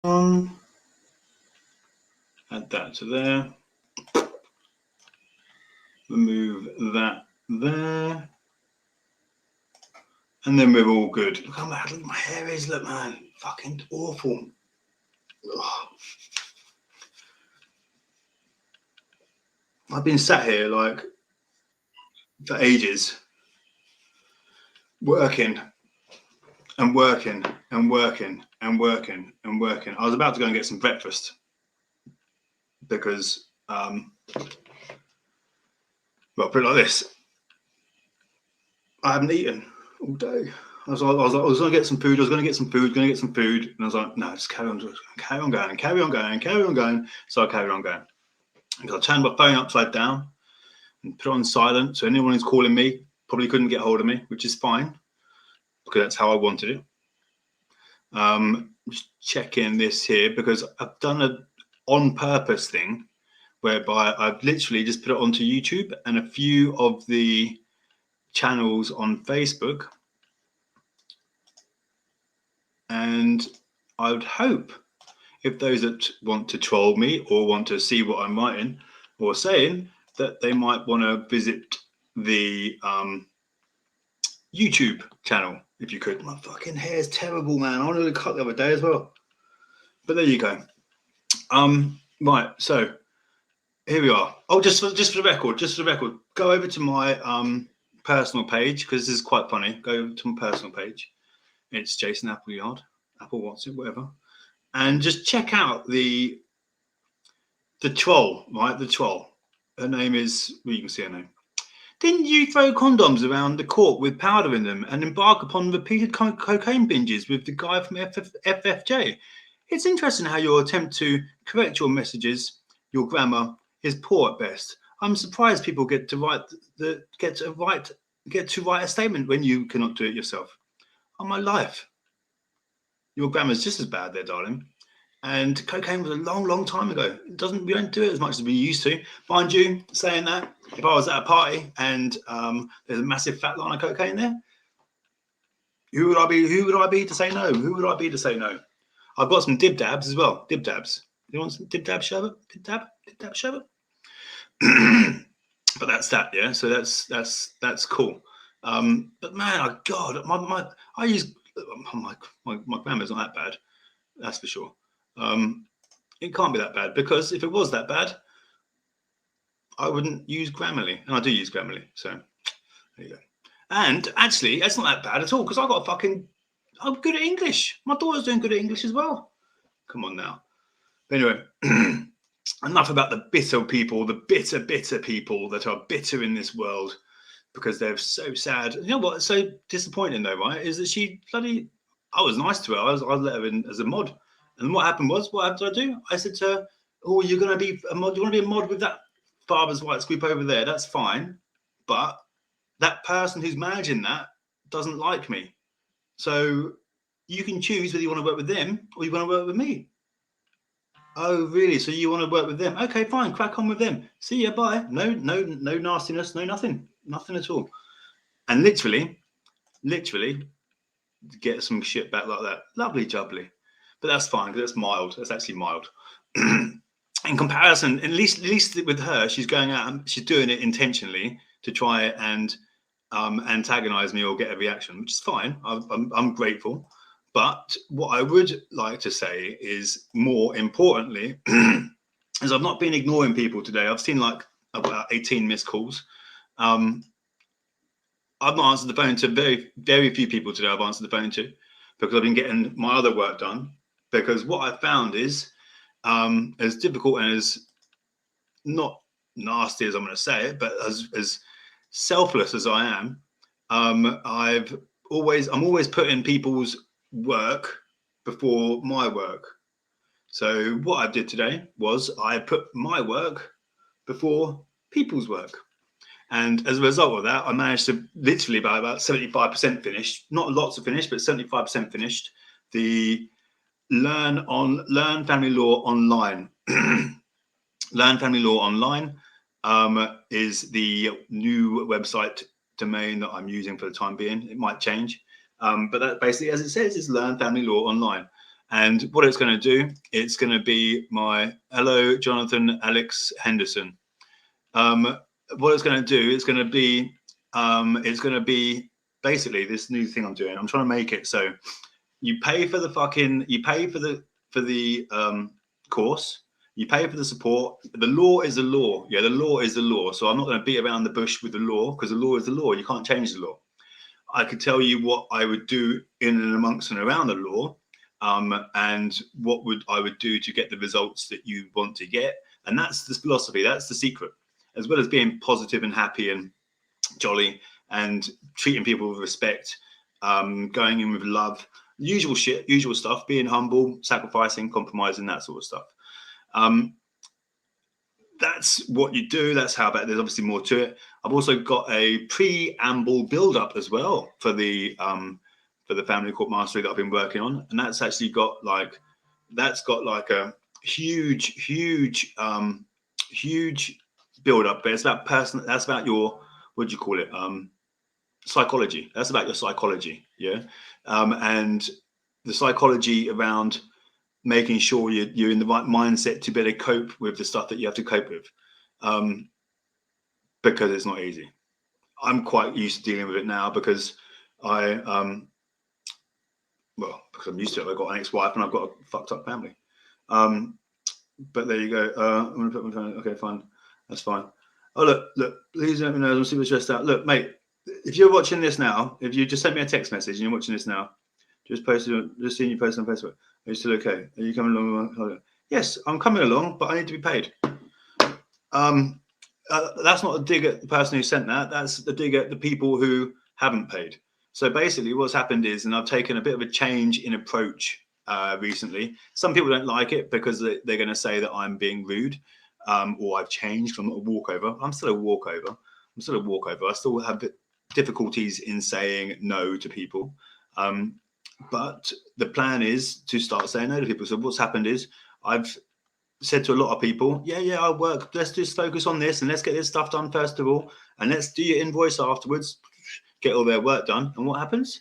Add that to there. Remove that there. And then we're all good. Look how bad my hair is. Look, man. Fucking awful. Ugh. I've been sat here like for ages, working and working and working and working and working. I was about to go and get some breakfast because, well, put it like this. I haven't eaten all day. I was going to get some food. And I was like, no, just carry on going. So I carried on going. Because I turned my phone upside down and put it on silent. So anyone who's calling me probably couldn't get hold of me, which is fine because that's how I wanted it. Just checking this here because I've done an on purpose thing whereby I've literally just put it onto YouTube and a few of the channels on Facebook. And I would hope if those that want to troll me or want to see what I'm writing or saying, that they might want to visit the YouTube channel, if you could. My fucking hair is terrible, man. I wanted to cut the other day as well. But there you go. Right, so here we are. Oh, just for the record, go over to my personal page, because this is quite funny. Go over to my personal page. It's Jason Appleyard, Apple Watson, whatever. And just check out the troll, right? The troll. Her name is, well, you can see her name. Didn't you throw condoms around the court with powder in them and embark upon repeated cocaine binges with the guy from FFJ? It's interesting how your attempt to correct your messages, your grammar, is poor at best. I'm surprised people get to write a statement when you cannot do it yourself. On my life, your grammar's just as bad there, darling. And cocaine was a long, long time ago. We don't do it as much as we used to. Mind you, saying that, if I was at a party and there's a massive fat line of cocaine there, who would I be to say no? Who would I be to say no? I've got some dib dabs as well. Dib dabs. You want some dib dab sherbet? Dib dab sherbet? But that's that, yeah. So that's cool. But man, God, I use my grammar's not that bad. That's for sure. It can't be that bad, because if it was that bad, I wouldn't use Grammarly, and I do use Grammarly. So there you go. And actually, that's not that bad at all, because I'm good at English. My daughter's doing good at English as well. Come on now. But anyway, enough about the bitter people, the bitter people that are bitter in this world because they're so sad. You know what's so disappointing though, right? Is that I was nice to her. I let her in as a mod. And what happened did I do? I said to her, oh, you're going to be a mod. You want to be a mod with that Father's White Scoop over there? That's fine. But that person who's managing that doesn't like me. So you can choose whether you want to work with them or you want to work with me. Oh, really? So you want to work with them? Okay, fine. Crack on with them. See ya. Bye. No nastiness. No nothing. Nothing at all. And literally get some shit back like that. Lovely jubbly. But that's fine, because that's mild. That's actually mild. In comparison, at least with her, she's going out and she's doing it intentionally to try and antagonize me or get a reaction, which is fine. I'm grateful. But what I would like to say is, more importantly, is I've not been ignoring people today. I've seen like about 18 missed calls. I've not answered the phone to very, very few people today. I've answered the phone to, because I've been getting my other work done. Because what I've found is, as difficult and as not nasty as I'm going to say it, but as selfless as I am, I'm always putting people's work before my work. So what I did today was I put my work before people's work. And as a result of that, I managed to literally by about 75% finished, not lots of finished, but 75% finished, the Learn Family Law Online. Learn Family Law Online is the new website domain that I'm using for the time being. It might change. But that basically, as it says, is Learn Family Law Online. And what it's going to do, it's going to be my hello, Jonathan Alex Henderson. What it's going to do, it's going to be basically this new thing I'm doing. I'm trying to make it so you pay for the course, you pay for the support. The law is the law. Yeah, the law is the law. So I'm not going to beat around the bush with the law, because the law is the law. You can't change the law. I could tell you what I would do in and amongst and around the law, and what I would do to get the results that you want to get. And that's the philosophy. That's the secret, as well as being positive and happy and jolly and treating people with respect, going in with love, usual shit, usual stuff, being humble, sacrificing, compromising, that sort of stuff. That's what you do. That's how bad. There's obviously more to it. I've also got a preamble build-up as well for the family court mastery that I've been working on, and that's actually got like a huge build-up. But it's about that's about your, what do you call it? Psychology. That's about your psychology. Yeah, and the psychology around making sure you're in the right mindset to better cope with the stuff that you have to cope with, because it's not easy. I'm quite used to dealing with it now because because I'm used to it. I've got an ex-wife and I've got a fucked up family. But there you go. I'm gonna put my phone. Okay, fine, that's fine. Oh look, please let me know. I'm super stressed out. Look, mate, if you're watching this now, if you just sent me a text message and you're watching this now, just seeing you post on Facebook. Are you still okay? Are you coming along? Yes, I'm coming along, but I need to be paid. That's not a dig at the person who sent that. That's a dig at the people who haven't paid. So basically what's happened is, and I've taken a bit of a change in approach recently. Some people don't like it because they're going to say that I'm being rude, or I've changed. I'm not a walkover. I'm still a walkover. I still have difficulties in saying no to people. But the plan is to start saying no to people. So what's happened is I've said to a lot of people, yeah, I'll work. Let's just focus on this and let's get this stuff done first of all. And let's do your invoice afterwards, get all their work done. And what happens?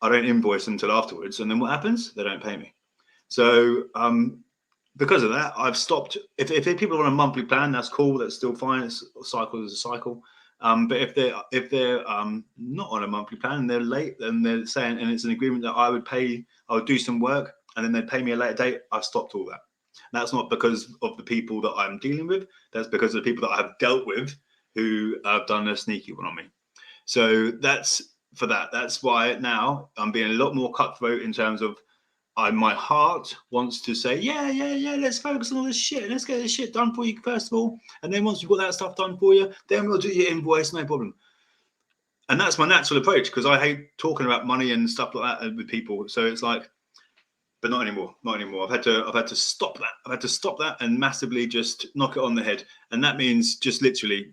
I don't invoice until afterwards. And then what happens? They don't pay me. So because of that, I've stopped. If people are on a monthly plan, that's cool. That's still fine. It's a cycle is a cycle. But if they're not on a monthly plan and they're late, then they're saying, and it's an agreement that I would do some work and then they'd pay me a later date, I've stopped all that. That's not because of the people that I'm dealing with. That's because of the people that I have dealt with who have done a sneaky one on me. So that's for that. That's why now I'm being a lot more cutthroat in terms of my heart wants to say, yeah, let's focus on all this shit. Let's get this shit done for you first of all. And then once you've got that stuff done for you, then we'll do your invoice, no problem. And that's my natural approach, because I hate talking about money and stuff like that with people. So it's like, but not anymore. I've had to stop that. I've had to stop that and massively just knock it on the head. And that means just literally,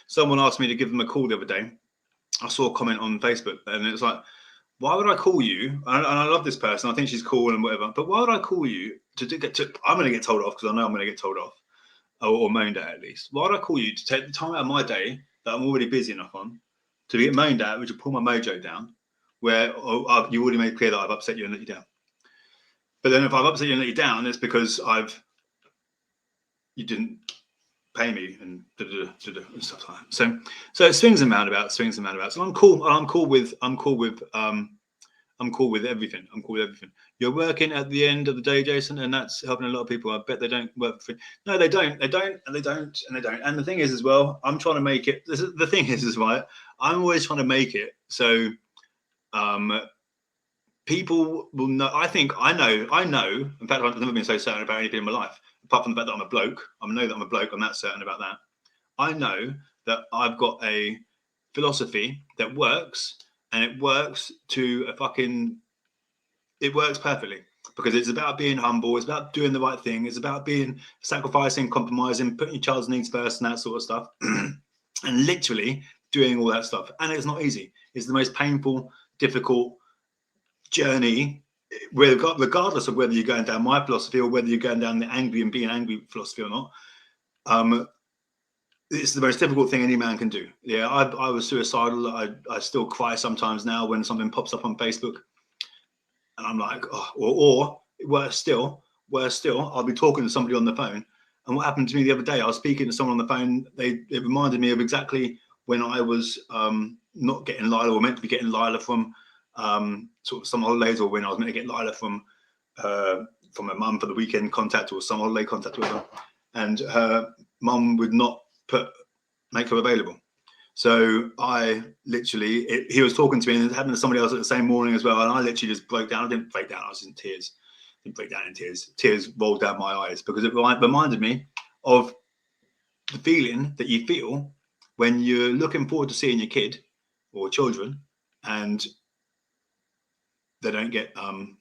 someone asked me to give them a call the other day. I saw a comment on Facebook and it's like, why would I call you? And I love this person. I think she's cool and whatever. But why would I call you to get to? I'm going to get told off, because I know I'm going to get told off, or moaned at least. Why would I call you to take the time out of my day that I'm already busy enough on to get moaned at, which will pull my mojo down, where you already made clear that I've upset you and let you down. But then if I've upset you and let you down, it's because you didn't pay me and stuff like that. So it swings and roundabouts. So I'm cool with everything. You're working at the end of the day, Jason, and that's helping a lot of people. I bet they don't work for free. No, they don't. And the thing is as well, I'm trying to make it. The thing is right. I'm always trying to make it so people will know. I know. In fact, I've never been so certain about anything in my life, apart from the fact that I'm a bloke. I know that I'm a bloke. I'm that certain about that. I know that I've got a philosophy that works, and it works it works perfectly, because it's about being humble. It's about doing the right thing. It's about being sacrificing, compromising, putting your child's needs first and that sort of stuff. And literally doing all that stuff. And it's not easy. It's the most painful, difficult journey, regardless of whether you're going down my philosophy or whether you're going down the angry and being angry philosophy or not. It's the most difficult thing any man can do. Yeah, I was suicidal. I still cry sometimes now when something pops up on Facebook. And I'm like, oh, or worse still, I'll be talking to somebody on the phone. And what happened to me the other day, I was speaking to someone on the phone. It reminded me of exactly when I was not getting Lila, or meant to be getting Lila from sort of some holidays, or when I was meant to get Lila from her mum for the weekend contact, or some holiday contact with her. And her mum would not make her available. So I literally, he was talking to me, and it happened to somebody else at the same morning as well. And I literally just broke down. I didn't break down. I was in tears. I didn't break down in tears. Tears rolled down my eyes, because it reminded me of the feeling that you feel when you're looking forward to seeing your kid or children, and they don't get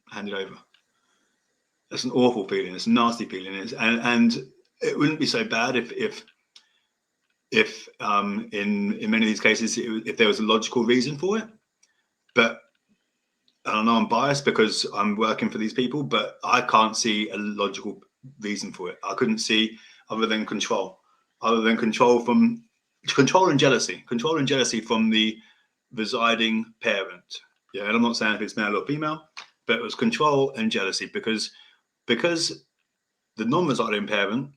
handed over. That's an awful feeling. It's a nasty feeling. And it wouldn't be so bad if in many of these cases, if there was a logical reason for it. But I know I'm biased because I'm working for these people, but I can't see a logical reason for it. I couldn't see other than control and jealousy from the residing parent. Yeah, and I'm not saying if it's male or female, but it was control and jealousy, because the non-residing parent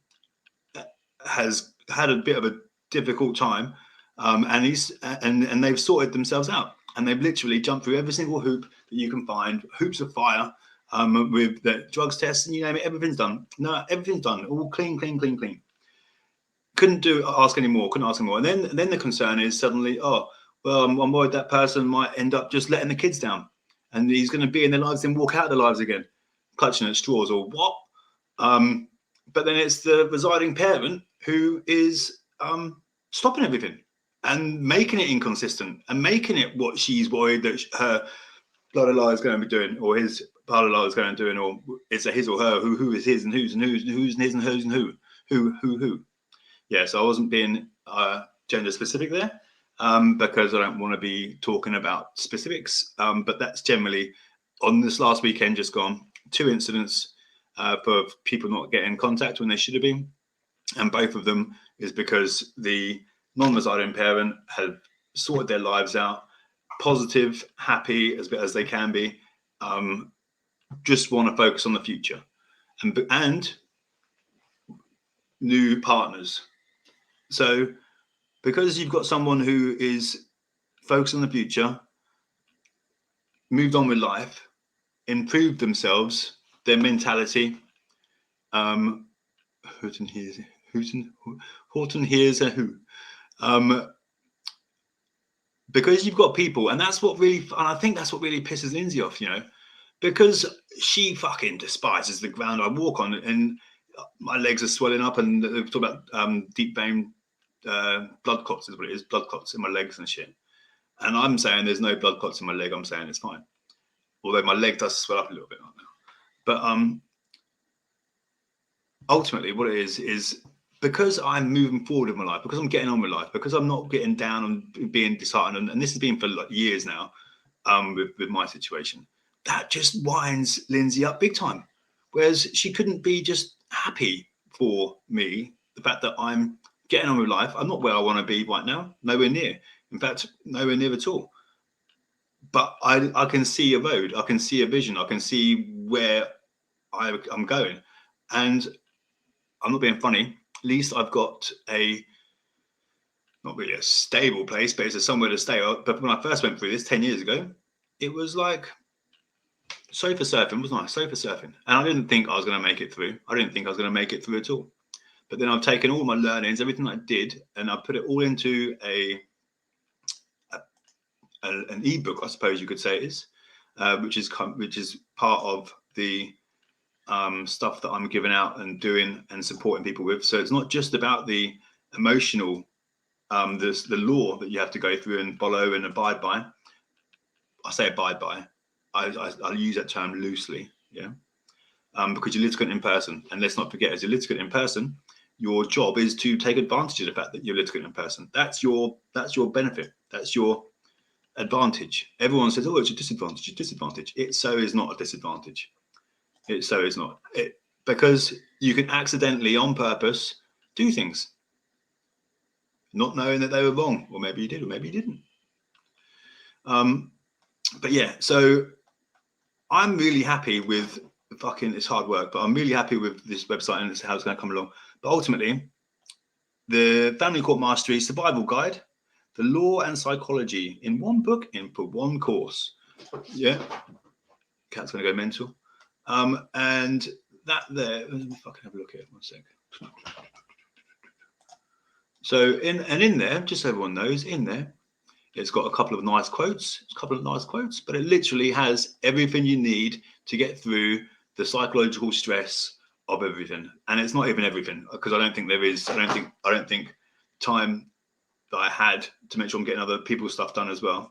has had a bit of a difficult time, and they've sorted themselves out, and they've literally jumped through every single hoop that you can find, hoops of fire, with the drugs tests, and you name it, everything's done. No, everything's done, all clean. Couldn't ask anymore. And then the concern is suddenly, oh, well, I'm worried that person might end up just letting the kids down, and he's going to be in their lives, then walk out of their lives again, clutching at straws, or what? But then it's the residing parent who is stopping everything and making it inconsistent, and making it what she's worried that her blah blah blah is going to be doing, or his blah blah blah is going to be doing, or it's a his or her, who is his and who's his and who's and who. Yeah, so I wasn't being gender specific there, because I don't want to be talking about specifics. But that's generally, on this last weekend just gone, 2 incidents for people not getting contact when they should have been. And both of them is because the non-residing parent had sorted their lives out, positive, happy as they can be, just want to focus on the future, and new partners. So because you've got someone who is focused on the future, moved on with life, improved themselves, their mentality, Horton hears a who. Because you've got people, and that's what really, and I think that's what really pisses Lindsay off, because she fucking despises the ground I walk on, and my legs are swelling up, and they talk about deep vein blood clots is what it is, blood clots in my legs and shit. And I'm saying there's no blood clots in my leg. I'm saying it's fine, although my leg does swell up a little bit right now. But ultimately, what it is because I'm moving forward in my life, because I'm getting on with life, because I'm not getting down and being disheartened, and this has been for like years now, with my situation, that just winds Lindsay up big time. Whereas she couldn't be just happy for me, the fact that I'm getting on with life. I'm not where I want to be right now, nowhere near. In fact, nowhere near at all. But I can see a road, I can see a vision, I can see where I'm going. And I'm not being funny, at least I've got not really a stable place, but it's somewhere to stay. But when I first went through this 10 years ago, it was like sofa surfing, wasn't I? Sofa surfing. And I didn't think I was going to make it through. I didn't think I was going to make it through at all. But then I've taken all my learnings, everything I did, and I put it all into an ebook, I suppose you could say it is, which is part of the stuff that I'm giving out and doing and supporting people with. So it's not just about the emotional, the law that you have to go through and follow and abide by. I say abide by. I use that term loosely, yeah, because you're litigant in person, and let's not forget, as a litigant in person, your job is to take advantage of the fact that you're litigant in person. That's your benefit. That's your advantage. Everyone says, "Oh, it's a disadvantage." A disadvantage. It so is not a disadvantage. It so is not. Because you can accidentally, on purpose, do things, not knowing that they were wrong, or maybe you did, or maybe you didn't. But yeah, so I'm really happy with it's hard work, but I'm really happy with this website and how it's going to come along. But ultimately, the Family Court Mastery Survival Guide, the Law and Psychology in one book, in for one course. Yeah, cat's going to go mental. And that there, let me fucking have a look at it 1 sec. So in there, just so everyone knows, in there, it's got a couple of nice quotes. But it literally has everything you need to get through the psychological stress of everything. And it's not even everything, because I don't think there is. I don't think time that I had to make sure I'm getting other people's stuff done as well.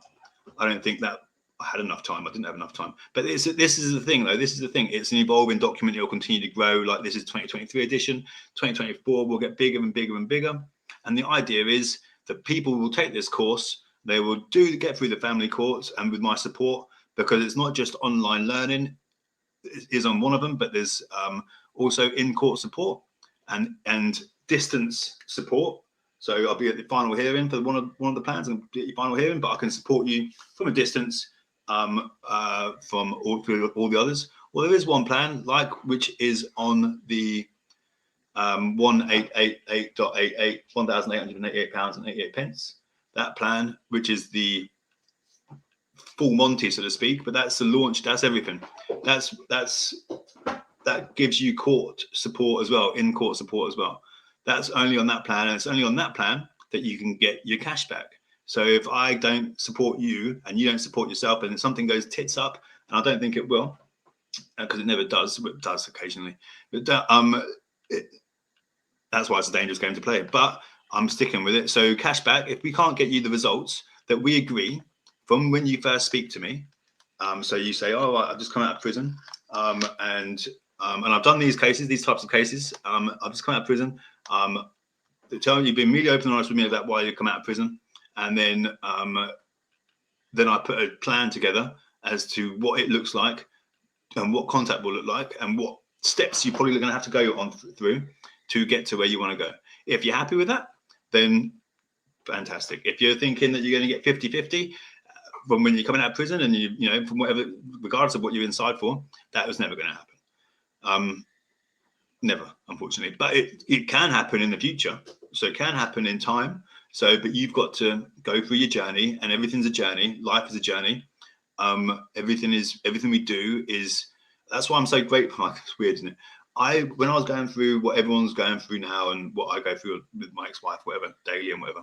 I don't think that I had enough time. I didn't have enough time. But this is the thing, though. This is the thing. It's an evolving document. It'll continue to grow. Like, this is 2023 edition. 2024 will get bigger and bigger and bigger. And the idea is that people will take this course. They will get through the family courts, and with my support, because it's not just online learning is on one of them, but there's also in-court support and distance support. So I'll be at the final hearing for one of the plans and get your final hearing, but I can support you from a distance from all the others. Well, there is one plan, which is on the 1888.88, £1,888.88. That plan, which is the full Monty, so to speak, but that's the launch. That's everything. That gives you court support as well, in-court support as well. That's only on that plan, and it's only on that plan that you can get your cash back. So if I don't support you and you don't support yourself, and something goes tits up, and I don't think it will, because it never does. It does occasionally, but that's why it's a dangerous game to play. But I'm sticking with it. So cash back, if we can't get you the results that we agree from when you first speak to me. So you say, oh, I've just come out of prison, and I've done these types of cases. I've just come out of prison. You've been really open and honest with me about why you come out of prison, and then I put a plan together as to what it looks like, and what contact will look like, and what steps you're probably going to have to go on through to get to where you want to go. If you're happy with that, then fantastic. If you're thinking that you're going to get 50-50 from when you're coming out of prison, and you know, from whatever, regardless of what you're inside for, that was never going to happen. Never, unfortunately. But it can happen in the future. So it can happen in time. So, but you've got to go through your journey, and everything's a journey. Life is a journey. Everything we do is. That's why I'm so grateful. It's weird, isn't it? When I was going through what everyone's going through now, and what I go through with my ex-wife, whatever, daily and whatever,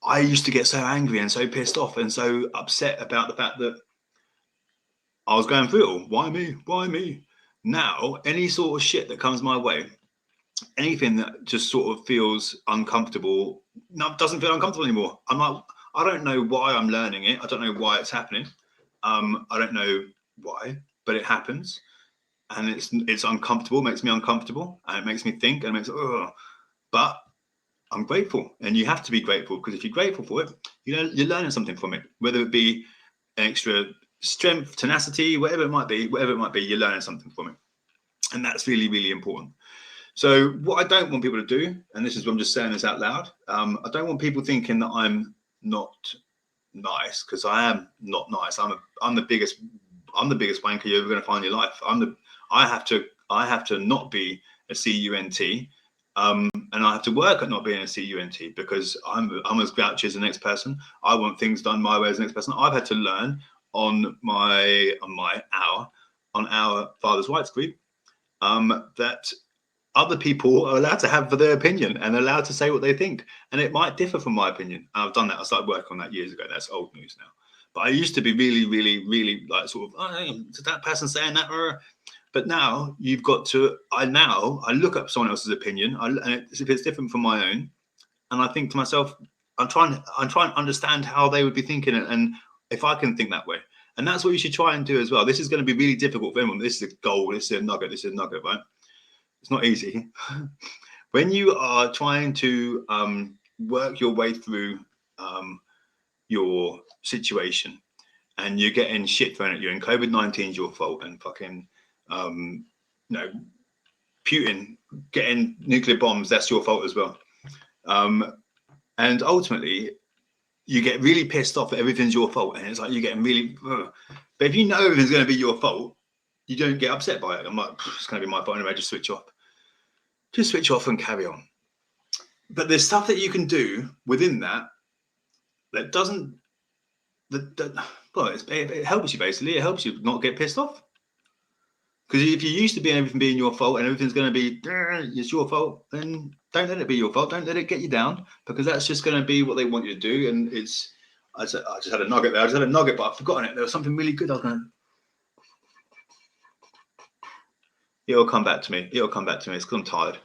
I used to get so angry and so pissed off and so upset about the fact that I was going through it all. Why me? Why me? Now, any sort of shit that comes my way, anything that just sort of feels uncomfortable, doesn't feel uncomfortable anymore. I'm like, I don't know why I'm learning it. I don't know why it's happening. I don't know why, but it happens. And it's uncomfortable, makes me uncomfortable, and it makes me think, and it makes, but I'm grateful, and you have to be grateful, because if you're grateful for it, you know, you're learning something from it, whether it be an extra strength, tenacity, whatever it might be, you're learning something from it, and that's really, really important. So what I don't want people to do, and this is what I'm just saying this out loud, I don't want people thinking that I'm not nice, because I am not nice. I'm the biggest wanker you're ever going to find in your life. I have to not be a CUNT, and I have to work at not being a CUNT, because I'm as grouchy as the next person. I want things done my way as the next person. I've had to learn on our Father's Rights group that other people are allowed to have their opinion and allowed to say what they think, and it might differ from my opinion. And I've done that. I started working on that years ago. That's old news now. But I used to be really, really, really like sort of, is that person saying that? But now you've got to. I look up someone else's opinion, if it's different from my own, and I think to myself, I'm trying to understand how they would be thinking, and if I can think that way. And that's what you should try and do as well. This is going to be really difficult for everyone. This is a goal. This is a nugget. Right? It's not easy. When you are trying to work your way through your situation, and you're getting shit thrown at you, and COVID-19 is your fault, and fucking Putin getting nuclear bombs, that's your fault as well. And ultimately, you get really pissed off that everything's your fault, and it's like you're getting really. But if you know everything's going to be your fault, you don't get upset by it. I'm like, it's going to be my fault anyway, just switch off. Just switch off and carry on. But there's stuff that you can do within that doesn't, well, it helps you basically. It helps you not get pissed off. Because if you're used to everything being your fault and everything's going to be, it's your fault, then don't let it be your fault. Don't let it get you down, because that's just going to be what they want you to do. And it's, I just had a nugget there. I just had a nugget, but I've forgotten it. There was something really good. I was going, it'll come back to me. It'll come back to me. It's because I'm tired.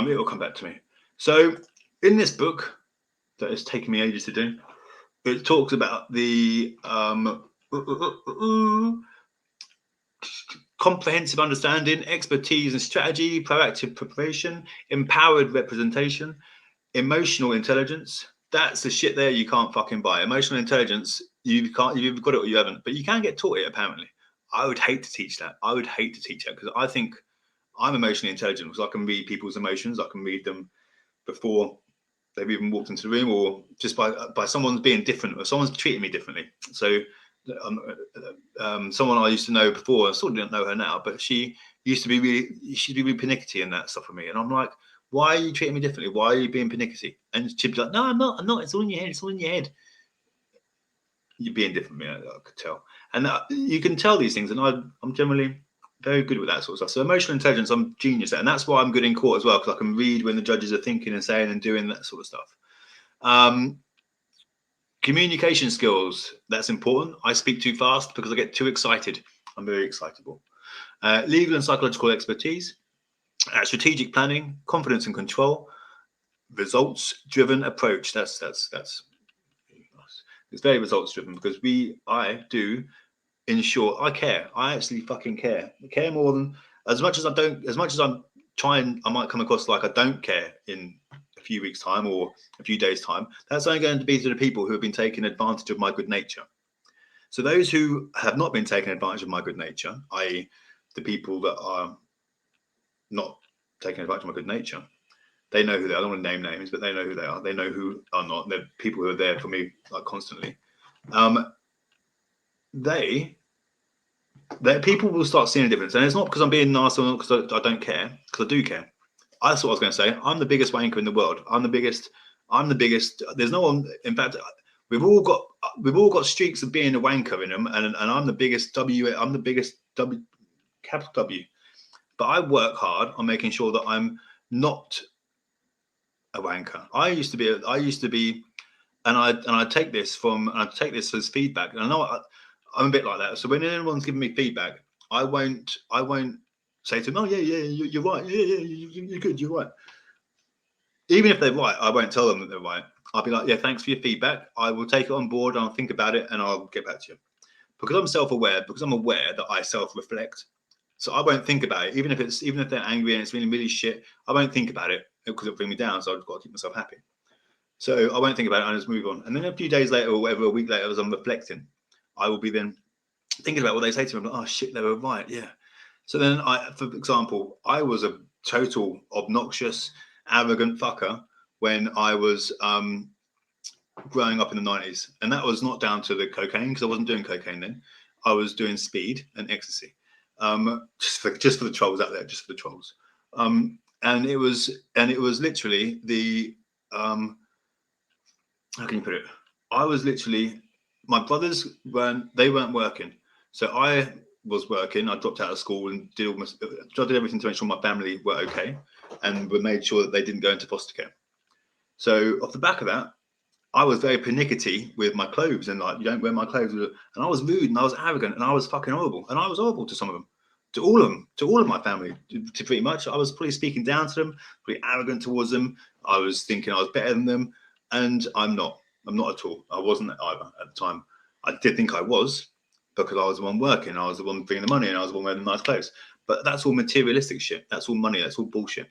It'll come back to me. So in this book that has taken me ages to do, it talks about the comprehensive understanding, expertise and strategy, proactive preparation, empowered representation, emotional intelligence. That's the shit there you can't fucking buy. Emotional intelligence, you've got it or you haven't, but you can get taught it apparently. I would hate to teach that. I would hate to teach that, because I think I'm emotionally intelligent, because I can read people's emotions. I can read them before they've even walked into the room, or just by someone's being different, or someone's treating me differently. So someone I used to know before, I still don't know her now, but she used to be really pernickety and that stuff for me. And I'm like, why are you treating me differently? Why are you being pernickety? And she'd be like, no, I'm not. It's all in your head. It's all in your head. You're being different from me, I could tell. And you can tell these things. And I'm generally very good with that sort of stuff. So emotional intelligence, I'm genius at. And that's why I'm good in court as well, because I can read when the judges are thinking and saying and doing that sort of stuff. Communication skills, that's important. I speak too fast because I get too excited. I'm very excitable. Legal and psychological expertise, strategic planning, confidence and control, results-driven approach. That's it's very results-driven, because I do ensure I care. I actually fucking care. I care more than, as much as I'm trying, I might come across like I don't care in a few weeks' time or a few days' time. That's only going to be to the people who have been taking advantage of my good nature. So those who have not been taking advantage of my good nature, i.e. the people that are not taking advantage of my good nature, they know who they are. I don't want to name names, but they know who they are. They know who are not. They're people who are there for me like constantly. People will start seeing a difference. And it's not because I'm being nice or not because I don't care, because I do care. That's what I was going to say. I'm the biggest wanker in the world. I'm the biggest. There's no one. In fact, we've all got streaks of being a wanker in them, and I'm the biggest I'm the biggest capital W. But I work hard on making sure that I'm not a wanker. I used to be, and I take this as feedback. And I know I'm a bit like that. So when anyone's giving me feedback, I won't say to them, "Oh yeah, you're right. Yeah, you're good. You're right." Even if they're right, I won't tell them that they're right. I'll be like, "Yeah, thanks for your feedback. I will take it on board. I'll think about it, and I'll get back to you." Because I'm self-aware. Because I'm aware that I self-reflect. So I won't think about it, even if they're angry and it's really, really shit. I won't think about it because it'll bring me down. So I've got to keep myself happy. So I won't think about it. I just move on. And then a few days later, or whatever, a week later, as I'm reflecting, I will be then thinking about what they say to me. I'm like, oh shit, they were right, yeah. So then, for example, I was a total obnoxious, arrogant fucker when I was growing up in the 90s, and that was not down to the cocaine, because I wasn't doing cocaine then. I was doing speed and ecstasy. Just for the trolls out there, just for the trolls. And it was literally the how can you put it? I was literally, my brothers weren't working, so I was working. I dropped out of school and did everything to make sure my family were okay, and we made sure that they didn't go into foster care. So off the back of that, I was very pernickety with my clothes, and like, you don't wear my clothes, and I was rude and I was arrogant and I was fucking horrible, and I was horrible to some of them, to all of my family, to pretty much. I was probably speaking down to them, pretty arrogant towards them. I was thinking I was better than them, and I'm not at all. I wasn't either at the time. I did think I was, because I was the one working, I was the one bringing the money, and I was the one wearing the nice clothes. But that's all materialistic shit. That's all money. That's all bullshit.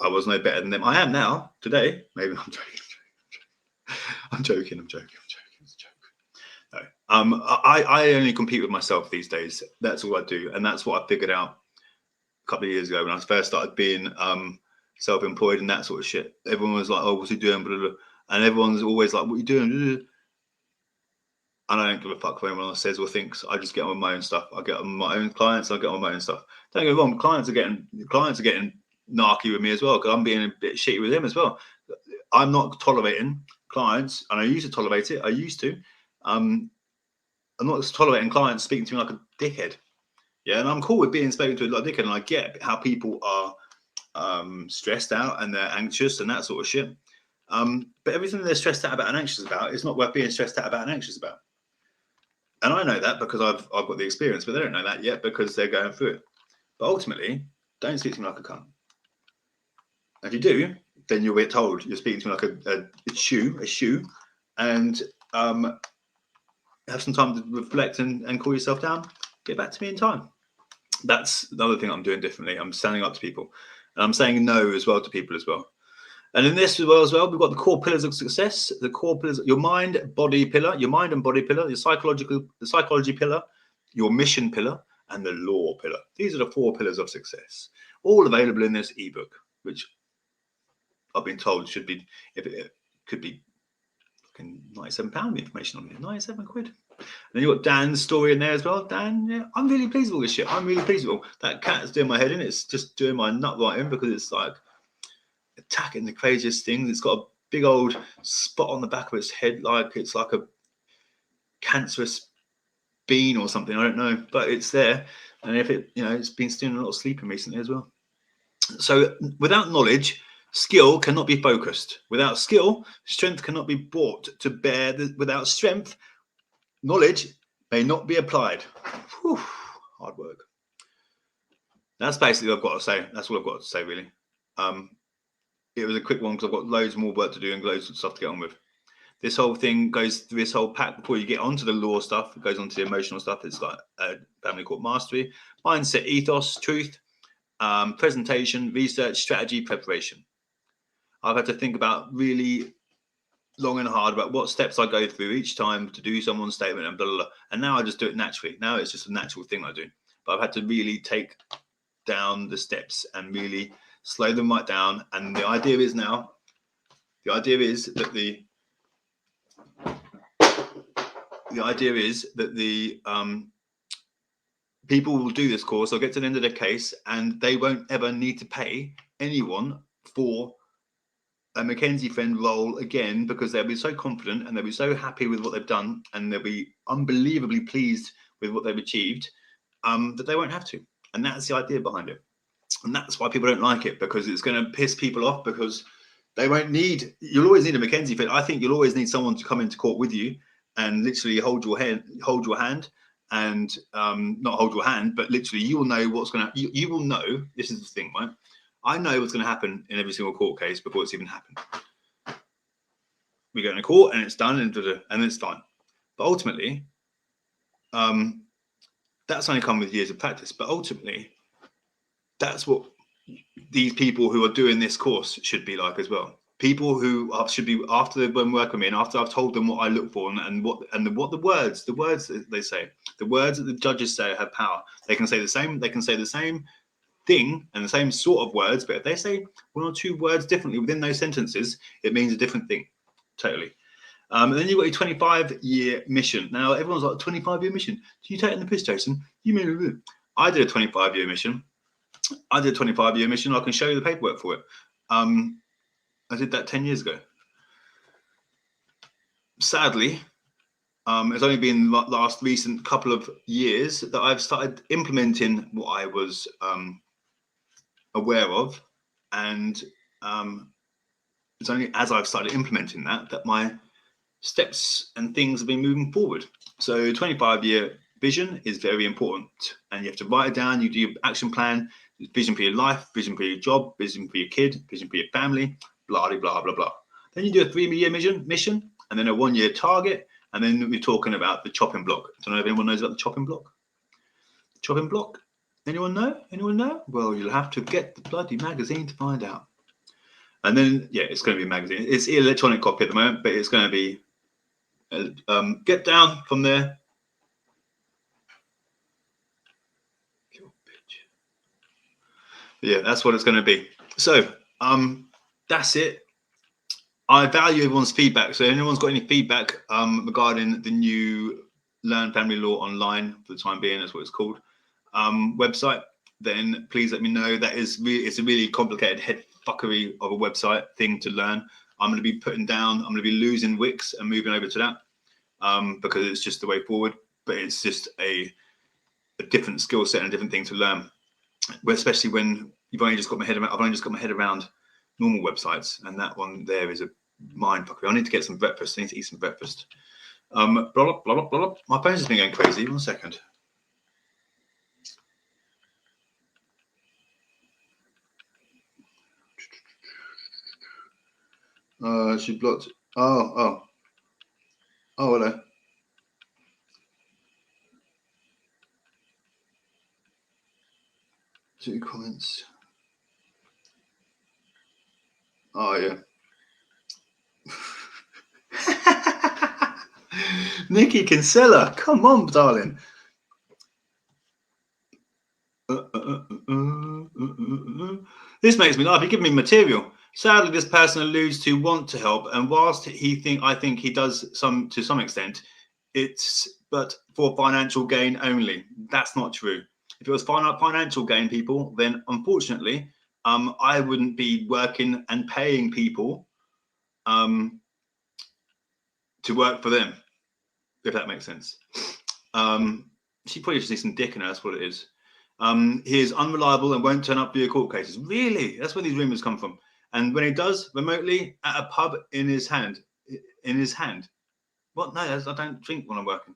I was no better than them. I am now, today. Maybe I'm joking. I'm joking. It's a joke. No. I only compete with myself these days. That's all I do, and that's what I figured out a couple of years ago when I first started being self-employed and that sort of shit. Everyone was like, "Oh, what's he doing?" Blah, blah, blah. And everyone's always like, "What are you doing?" And I don't give a fuck what anyone else says or thinks. I just get on with my own stuff. I get on my own clients. I get on my own stuff. Don't get me wrong. Clients are getting narky with me as well, because I'm being a bit shitty with them as well. I'm not tolerating clients, and I used to tolerate it. I used to. I'm not tolerating clients speaking to me like a dickhead. Yeah, and I'm cool with being spoken to like a dickhead, and I get how people are stressed out and they're anxious and that sort of shit. But everything they're stressed out about and anxious about is not worth being stressed out about and anxious about. And I know that because I've got the experience, but they don't know that yet because they're going through it. But ultimately, don't speak to me like a cunt. If you do, then you'll get told you're speaking to me like a shoe, and have some time to reflect and cool yourself down. Get back to me in time. That's the other thing I'm doing differently. I'm standing up to people, and I'm saying no as well to people as well. And in this as well, we've got the core pillars of success. The core pillars: your mind, body pillar, your mind and body pillar, the psychology pillar, your mission pillar, and the law pillar. These are the 4 pillars of success, all available in this ebook, which I've been told should be, if it could be, fucking £97 information on it, 97 quid. And then you got Dan's story in there as well. Dan, yeah, I'm really pleased with all this shit. I'm really pleased with all that. Cat's doing my head in. It's just doing my nut right in, because it's like attacking the craziest things. It's got a big old spot on the back of its head, like it's like a cancerous bean or something. I don't know, but it's there. And if it, it's been stealing a lot of sleeping recently as well. So without knowledge, skill cannot be focused. Without skill, strength cannot be brought to bear. Without strength, knowledge may not be applied. Whew, hard work. That's basically what I've got to say. That's all I've got to say, really. It was a quick one because I've got loads more work to do and loads of stuff to get on with. This whole thing goes through this whole pack before you get onto the law stuff. It goes on to the emotional stuff. It's like a family called mastery, mindset, ethos, truth, presentation, research, strategy, preparation. I've had to think about really long and hard about what steps I go through each time to do someone's statement and blah, blah, blah. And now I just do it naturally. Now it's just a natural thing I do. But I've had to really take down the steps and really slow them right down. And the idea is now, that the people will do this course, they'll get to the end of their case, and they won't ever need to pay anyone for a Mackenzie friend role again, because they'll be so confident and they'll be so happy with what they've done, and they'll be unbelievably pleased with what they've achieved, that they won't have to. And that's the idea behind it. And that's why people don't like it, because it's going to piss people off, because they won't need, you'll always need a Mackenzie friend. I think you'll always need someone to come into court with you and literally hold your hand, and not hold your hand, but literally you will know what's going to, you will know, this is the thing, right? I know what's going to happen in every single court case before it's even happened. We go into court and it's done, and it's fine. But ultimately, that's only come with years of practice. But ultimately, that's what these people who are doing this course should be like as well. People who should be, after they've been working with me, and after I've told them what I look for and what the words that they say, the words that the judges say have power. They can say the same. They can say the same thing and the same sort of words, but if they say 1 or 2 words differently within those sentences, it means a different thing. Totally. And then you've got a 25-year mission. Now everyone's like, 25-year mission? Do you take it in the piss, Jason? You mean I did a 25-year mission. I can show you the paperwork for it. I did that 10 years ago. Sadly, it's only been the last recent couple of years that I've started implementing what I was aware of, and it's only as I've started implementing that my steps and things have been moving forward. So 25-year vision is very important, and you have to write it down. You do your action plan, vision for your life, vision for your job, vision for your kid, vision for your family, blah blah blah blah. Then you do a 3-year mission, and then a 1-year target, and then we're talking about the chopping block. I don't know if anyone knows about the chopping block. Chopping block. Anyone know? Well, you'll have to get the bloody magazine to find out. And then, yeah, it's going to be a magazine. It's an electronic copy at the moment, but it's going to be get down from there. Yeah, that's what it's going to be. So, that's it. I value everyone's feedback. So if anyone's got any feedback regarding the new Learn Family Law Online, for the time being, that's what it's called, website, then please let me know. That is really, it's a really complicated head fuckery of a website thing to learn. I'm going to be putting down, I'm going to be losing Wix and moving over to that because it's just the way forward. But it's just a different skill set and a different thing to learn, especially when you've only just got my head around, I've only just got my head around normal websites, and that one there is a mind fucker. I need to get some breakfast. I need to eat some breakfast. Blah, blah, blah, blah, blah. My phone's just been going crazy. 1 second. She blocked. Oh, hello. 2 comments. Oh, yeah. Nikki Kinsella, come on, darling. This makes me laugh. He gave me material. Sadly, this person alludes to want to help, and whilst I think he does to some extent, it's but for financial gain only. That's not true. If it was financial gain, people, then unfortunately, I wouldn't be working and paying people to work for them, if that makes sense. She probably just needs some dick in her, that's what it is. He is unreliable and won't turn up for your court cases. Really? That's where these rumors come from. And when he does, remotely, at a pub in his hand. What? No, I don't drink when I'm working.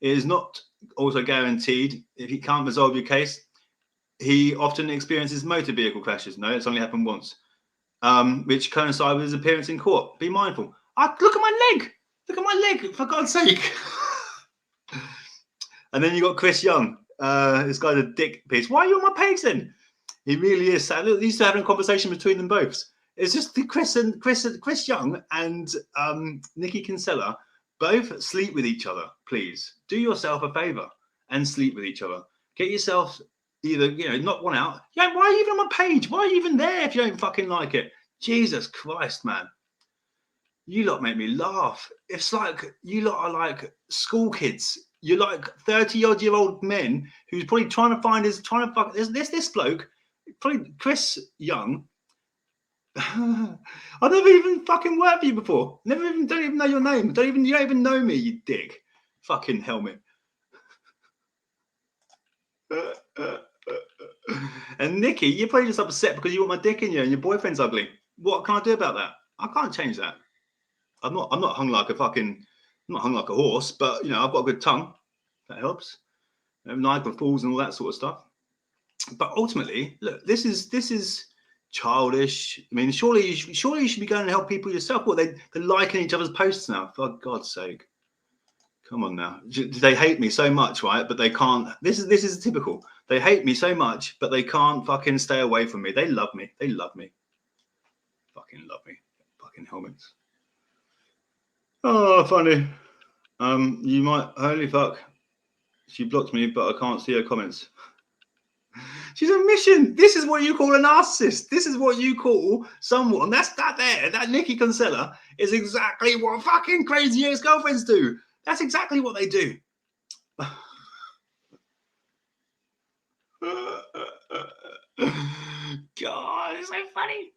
It is not also guaranteed. If he can't resolve your case, he often experiences motor vehicle crashes. No, it's only happened once, which coincide with his appearance in court. Be mindful. Look at my leg. Look at my leg, for God's sake. And then you got Chris Young. This guy's a dick piece. Why are you on my page then? He really is sad. Look, these two having a conversation between them both. It's just Chris Young and Nikki Kinsella both sleep with each other. Please do yourself a favor and sleep with each other. Get yourself either, knock one out. Yeah, why are you even on my page? Why are you even there if you don't fucking like it? Jesus Christ, man. You lot make me laugh. It's like you lot are like school kids. You're like 30-odd-year-old men who's probably trying to fuck this bloke, probably Chris Young. I've never even fucking worked for you before. Don't even know your name. You don't even know me, you dick. Fucking helmet. And Nikki, you're probably just upset because you want my dick in you and your boyfriend's ugly. What can I do about that? I can't change that. I'm not hung like a horse, but I've got a good tongue. That helps. Niagara Falls and all that sort of stuff. But ultimately, look, this is childish. I mean, surely you should be going to help people yourself. What, they're liking each other's posts now? For God's sake, come on now. They hate me so much, right? But they can't. This is typical. They hate me so much, but they can't fucking stay away from me. They love me. They love me. Fucking love me. Fucking helmets. Oh, funny. You might, holy fuck. She blocked me, but I can't see her comments. She's on a mission. This is what you call a narcissist. This is what you call someone. That Nikki Kinsella is exactly what fucking crazy ex-girlfriends do. That's exactly what they do. God, it's so funny.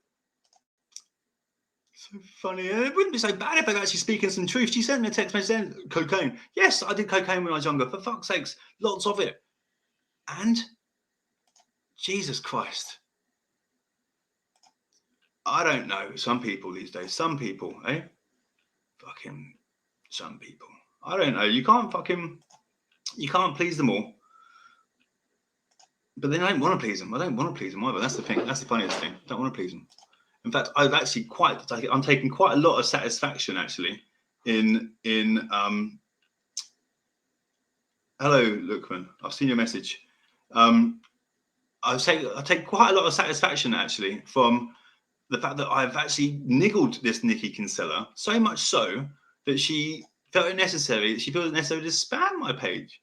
So funny. It wouldn't be so bad if they're actually speaking some truth. She sent me a text message saying cocaine. Yes, I did cocaine when I was younger. For fuck's sakes, lots of it. And Jesus Christ. I don't know. Some people these days. Some people, eh? Fucking some people. I don't know. You can't please them all. But they don't want to please them. I don't want to please them either. That's the thing. That's the funniest thing. I don't want to please them. In fact, I'm taking quite a lot of satisfaction actually in hello, Lukman. I've seen your message. I take quite a lot of satisfaction actually from the fact that I've actually niggled this Nikki Kinsella so much so that she felt it necessary. She feels it necessary to spam my page.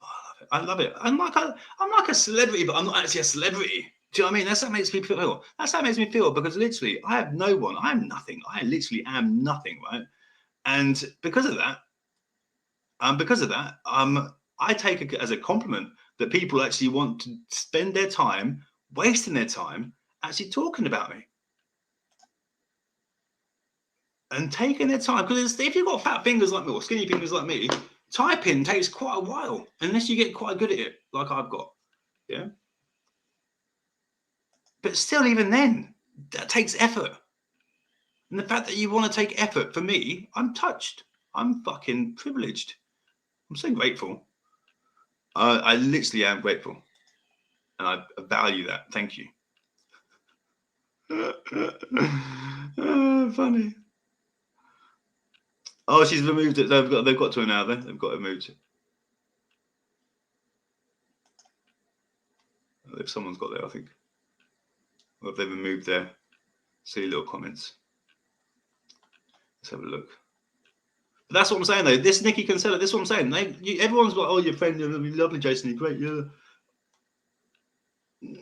Oh, I love it. I'm like a celebrity, but I'm not actually a celebrity. Do you know what I mean? That's how it makes me feel. That's how it makes me feel, because literally I have no one. I am nothing. I literally am nothing, right? And because of that, I take it as a compliment that people actually want to spend their time, wasting their time, actually talking about me. And taking their time, because if you've got fat fingers like me or skinny fingers like me, typing takes quite a while, unless you get quite good at it, like I've got. Yeah. But still, even then, that takes effort. And the fact that you want to take effort, for me, I'm touched. I'm fucking privileged. I'm so grateful. I literally am grateful. And I value that. Thank you. Funny. Oh, she's removed it. They've got to her now, then. They've got it moved. If someone's got there, I think. Or if they've removed their silly little comments. Let's have a look. But that's what I'm saying, though. This Nikki Kinsella, this is what I'm saying. Everyone's like, oh, your friend, you're lovely, Jason, you're great, yeah.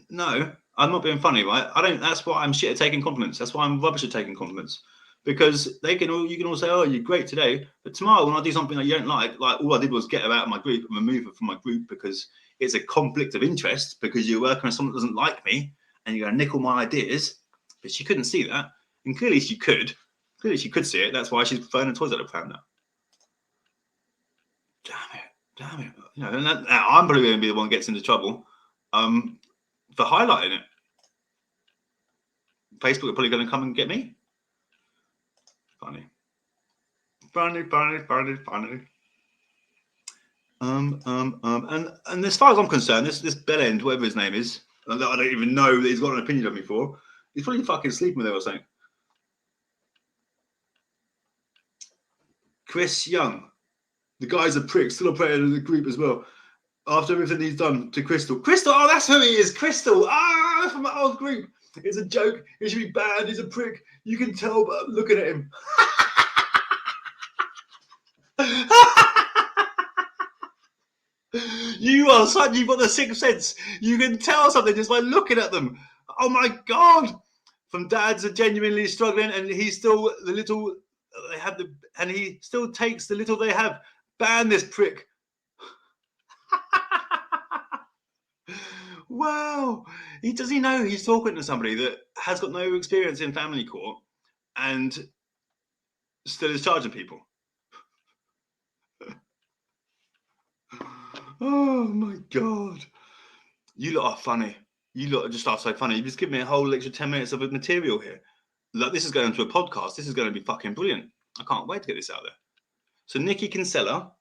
No, I'm not being funny, right? That's why I'm shit at taking compliments. That's why I'm rubbish at taking compliments. Because you can all say, oh, you're great today. But tomorrow, when I do something that you don't like all I did was get her out of my group and remove her from my group because it's a conflict of interest, because you're working with someone that doesn't like me and you're going to nickel my ideas. But she couldn't see that. And clearly she could. Clearly she could see it. That's why she's throwing the toys at the pram now. Damn it. You know, and I'm probably going to be the one that gets into trouble for highlighting it. Facebook are probably going to come and get me. Funny. And as far as I'm concerned, this bellend, whatever his name is, I don't even know that he's got an opinion of me for. He's probably fucking sleeping with her or something. Chris Young, the guy's a prick, still operating in the group as well. After everything he's done to Crystal. Oh, that's who he is, Crystal. From my old group. It's a joke. He should be banned. He's a prick. You can tell by looking at him. You've got the sixth sense. You can tell something just by looking at them. Oh my God. From dads are genuinely struggling, and he's still the little they have and he still takes the little they have. Ban this prick. Wow. Does he know he's talking to somebody that has got no experience in family court and still is charging people? Oh my God. You lot are funny. You lot just are so funny. You just give me a whole extra 10 minutes of material here. Like, this is going to a podcast. This is going to be fucking brilliant. I can't wait to get this out there. So Nikki Kinsella,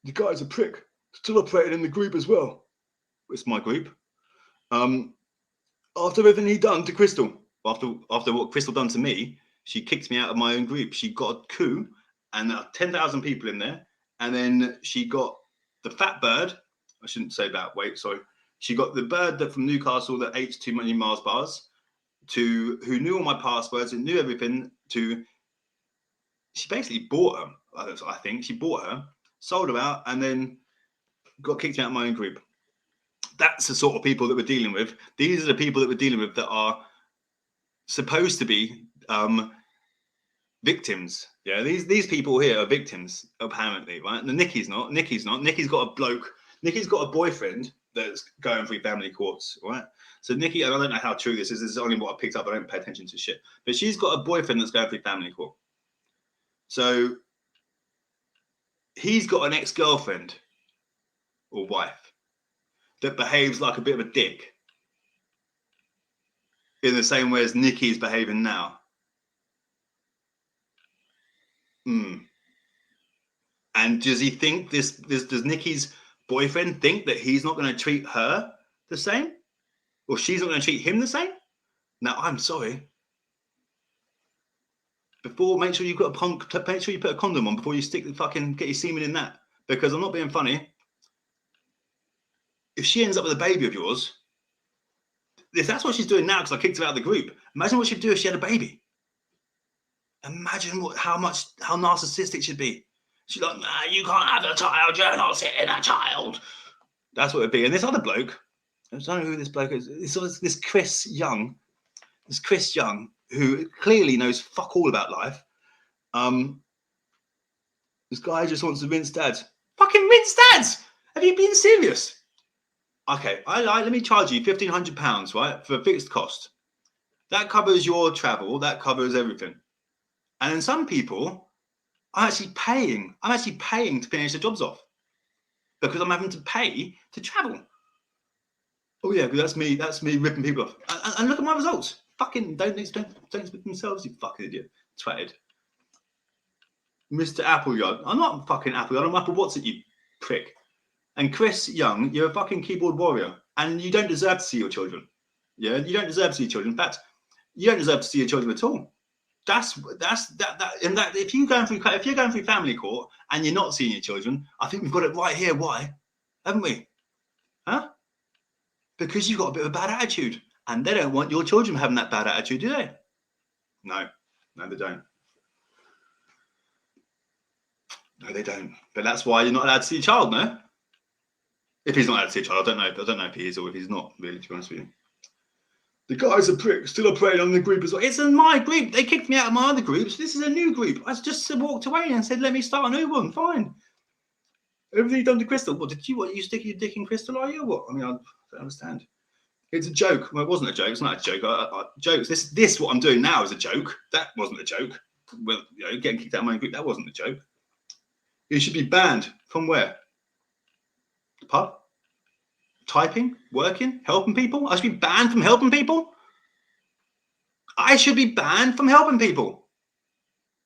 the guy's a prick. Still operating in the group as well. It's my group. After everything he done to Crystal, after what Crystal done to me, she kicked me out of my own group. She got a coup, and there are 10,000 people in there. And then she got the fat bird. I shouldn't say that. Wait, sorry. She got the bird that from Newcastle that ate too many Mars bars, who knew all my passwords and knew everything. She basically bought her. I think she bought her, sold her out, and then got kicked out of my own group. That's the sort of people that we're dealing with. These are the people that we're dealing with that are supposed to be victims. Yeah, these people here are victims, apparently, right? And Nikki's not. Nikki's got a bloke. Nikki's got a boyfriend that's going through family courts, right? So Nikki, and I don't know how true this is only what I picked up. I don't pay attention to shit. But she's got a boyfriend that's going through family court. So he's got an ex-girlfriend or wife that behaves like a bit of a dick in the same way as Nikki's behaving now. And does he think does Nikki's boyfriend think that he's not going to treat her the same? Or she's not going to treat him the same? Now, I'm sorry. Make sure you put a condom on before you get your semen in that. Because I'm not being funny. If she ends up with a baby of yours, if that's what she's doing now because I kicked her out of the group, imagine what she'd do if she had a baby. Imagine how narcissistic she'd be. She's like, nah, you can't have a child, you're not sitting a child. That's what it'd be. And this other bloke, I don't know who this bloke is. It's this Chris Young, who clearly knows fuck all about life. This guy just wants to rinse dads. Fucking rinse dads! Have you been serious? Okay, let me charge you £1,500, right, for a fixed cost. That covers your travel. That covers everything. And then some people, I'm actually paying to finish the jobs off because I'm having to pay to travel. Oh yeah, because that's me ripping people off. And look at my results. Fucking don't speak themselves, you fucking idiot. Twatted. Mr. Appleyard. I'm not fucking Appleyard, I'm Apple What's it, you prick. And Chris Young, you're a fucking keyboard warrior. And you don't deserve to see your children. Yeah, you don't deserve to see your children. In fact, you don't deserve to see your children at all. If you're going through family court and you're not seeing your children, I think we've got it right here. Why? Haven't we? Huh? Because you've got a bit of a bad attitude. And they don't want your children having that bad attitude, do they? No, they don't. No, they don't. But that's why you're not allowed to see your child, no? If he's not allowed to see a child, I don't know if he is or if he's not, really, to be honest with you. The guy's a prick, still operating on the group as well. It's in my group. They kicked me out of my other groups. This is a new group. I just walked away and said, let me start a new one. Fine. Everything you've done to Crystal. What, you stick your dick in Crystal, are you? Or what? I mean, I don't understand. It's a joke. Well, it wasn't a joke. It's not a joke. Jokes. This, what I'm doing now is a joke. That wasn't a joke. Well, getting kicked out of my group, that wasn't a joke. You should be banned from where? The pub? Typing? Working? Helping people? I should be banned from helping people? I should be banned from helping people.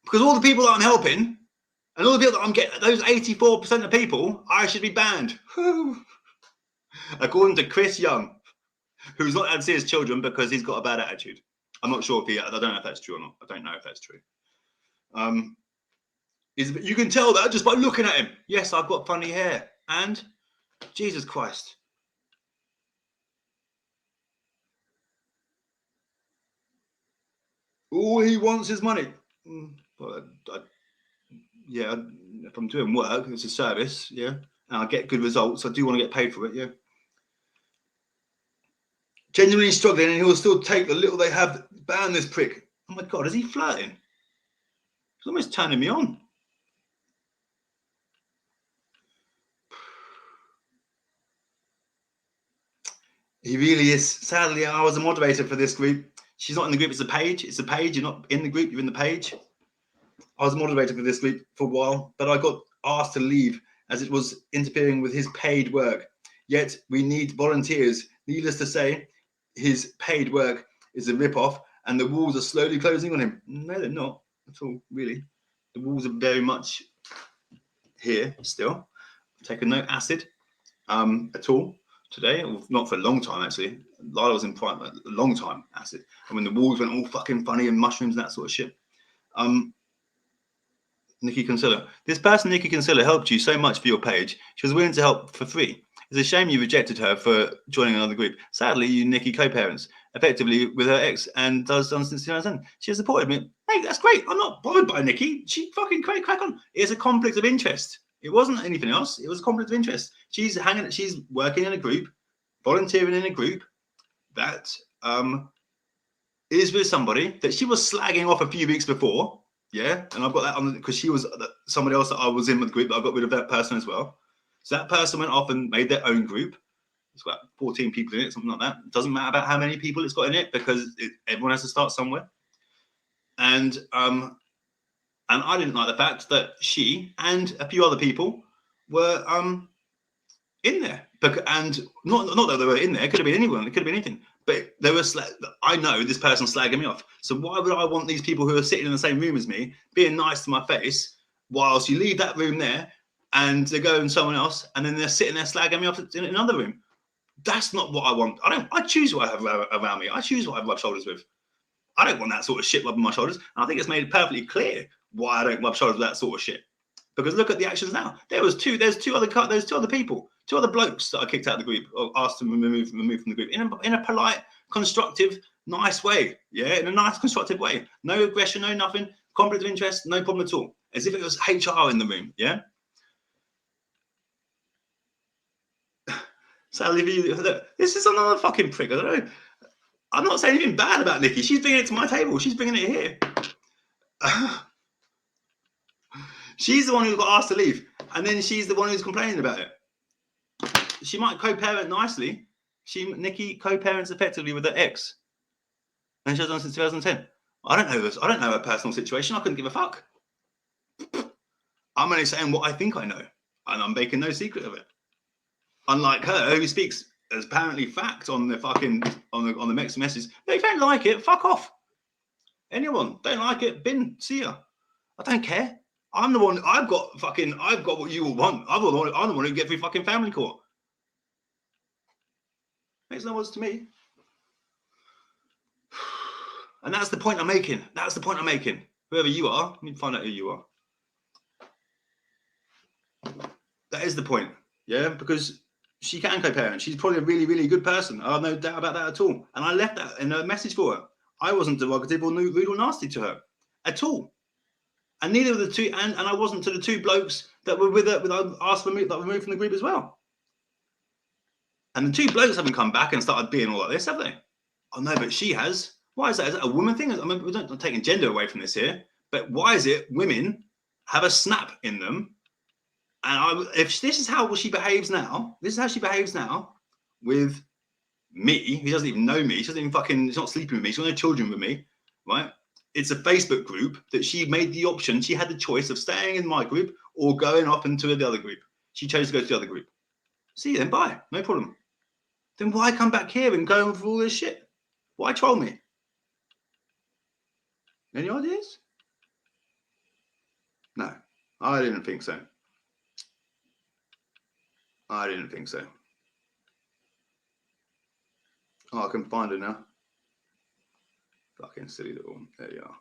Because all the people that I'm helping, and all the people that I'm getting, those 84% of people, I should be banned. According to Chris Young, who's not allowed to see his children because he's got a bad attitude. I'm not sure if I don't know if that's true or not. I don't know if that's true. You can tell that just by looking at him. Yes, I've got funny hair. And Jesus Christ. All he wants is money. Well, yeah, if I'm doing work, it's a service, yeah, and I get good results, I do want to get paid for it, yeah. Genuinely struggling, and he'll still take the little they have. Ban this prick. Oh my God, is he flirting? He's almost turning me on. He really is. Sadly, I was a moderator for this group. She's not in the group. It's a page. It's a page. You're not in the group. You're in the page. I was a moderator for this group for a while, but I got asked to leave as it was interfering with his paid work. Yet we need volunteers. Needless to say, his paid work is a rip-off, and the walls are slowly closing on him. No, they're not at all, really. The walls are very much here still. I've taken no acid at all today, or not for a long time, actually. Lila was in prime a long time, acid. And when the walls went all fucking funny and mushrooms and that sort of shit. Nikki Kinsella. This person, Nikki Kinsella, helped you so much for your page. She was willing to help for free. It's a shame you rejected her for joining another group. Sadly, you Nikki co-parents effectively with her ex and does done since 2010. She has supported me. Hey, that's great. I'm not bothered by Nikki. She fucking crack on. It's a conflict of interest. It wasn't anything else. It was a conflict of interest. She's working in a group, volunteering in a group that is with somebody that she was slagging off a few weeks before. Yeah, and I've got that on because she was somebody else that I was in with the group. I got rid of that person as well. So that person went off and made their own group. It's got 14 people in it, something like that. It doesn't matter about how many people it's got in it because everyone has to start somewhere. And I didn't like the fact that she and a few other people were in there. And not that they were in there. It could have been anyone. It could have been anything. But they were. I know this person slagging me off. So why would I want these people who are sitting in the same room as me being nice to my face, whilst you leave that room there and they go and someone else, and then they're sitting there slagging me off in another room? That's not what I want. I choose what I have around me. I choose what I rub shoulders with. I don't want that sort of shit rubbing my shoulders. And I think it's made perfectly clear why I don't rub shoulders with that sort of shit. Because look at the actions now. There's two other people. Two other blokes that I kicked out of the group or asked them to remove from the group in a polite, constructive, nice way. Yeah, in a nice, constructive way. No aggression, no nothing. Conflict of interest, no problem at all. As if it was HR in the room. Yeah. Sadly, this is another fucking prick. I don't know. I'm not saying anything bad about Nikki. She's bringing it to my table. She's bringing it here. She's the one who got asked to leave, and then she's the one who's complaining about it. She might co-parent nicely. Nikki co-parents effectively with her ex, and she has done since 2010. I don't know this. I don't know her personal situation. I couldn't give a fuck. I'm only saying what I think I know, and I'm making no secret of it. Unlike her, who speaks as apparently fact on the fucking on the next message. They don't like it. Fuck off. Anyone don't like it? Bin, see ya. I don't care. I'm the one. I've got what you all want. I'm the one who get through fucking family court. Makes no odds to me. And that's the point I'm making. That's the point I'm making. Whoever you are, let me find out who you are. That is the point. Yeah, because she can co-parent. She's probably a really, really good person. I have no doubt about that at all. And I left that in a message for her. I wasn't derogative or rude or nasty to her at all. And neither of the two, and I wasn't to the two blokes that were with her, asked for me, that were removed from the group as well. And the two blokes haven't come back and started being all like this, have they? Oh no, but she has. Why is that? Is that a woman thing? I mean, we're not taking gender away from this here, but why is it women have a snap in them? And if this is how she behaves now, this is how she behaves now with me. He doesn't even know me. She doesn't even fucking. She's not sleeping with me. She's got no children with me, right? It's a Facebook group that she made the option. She had the choice of staying in my group or going up into the other group. She chose to go to the other group. See you then. Bye. No problem. Then why come back here and go over all this shit? Why troll me? Any ideas? No, I didn't think so. I didn't think so. Oh, I can find her now. Fucking silly little one. There you are.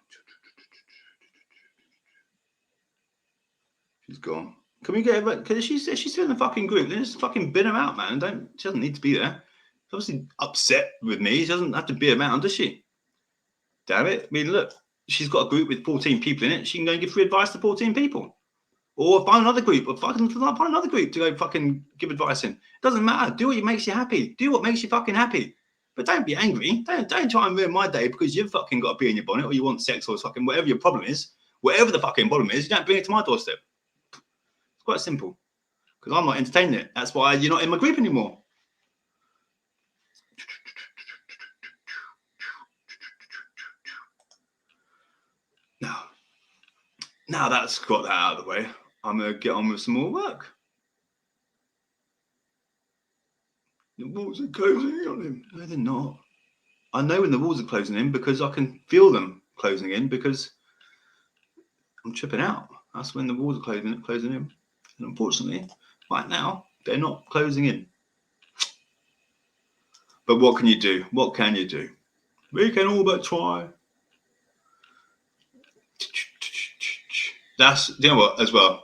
She's gone. Can we get her? Because she's still in the fucking group. Then just fucking bin her out, man. She doesn't need to be there. She's obviously upset with me. She doesn't have to be around, does she? Damn it. I mean, look, she's got a group with 14 people in it. She can go and give free advice to 14 people. Or find another group, or find another group to go fucking give advice in. It doesn't matter. Do what makes you happy. Do what makes you fucking happy. But don't be angry. Don't try and ruin my day because you've fucking got a bee in your bonnet or you want sex or fucking whatever your problem is. Whatever the fucking problem is, you don't bring it to my doorstep. It's quite simple. Because I'm not entertaining it. That's why you're not in my group anymore. Now that's got that out of the way, I'm going to get on with some more work. The walls are closing in on him. No, they're not. I know when the walls are closing in because I can feel them closing in because I'm tripping out. That's when the walls are closing in. And unfortunately, right now, they're not closing in. But what can you do? What can you do? We can all but try. That's, you know what, as well.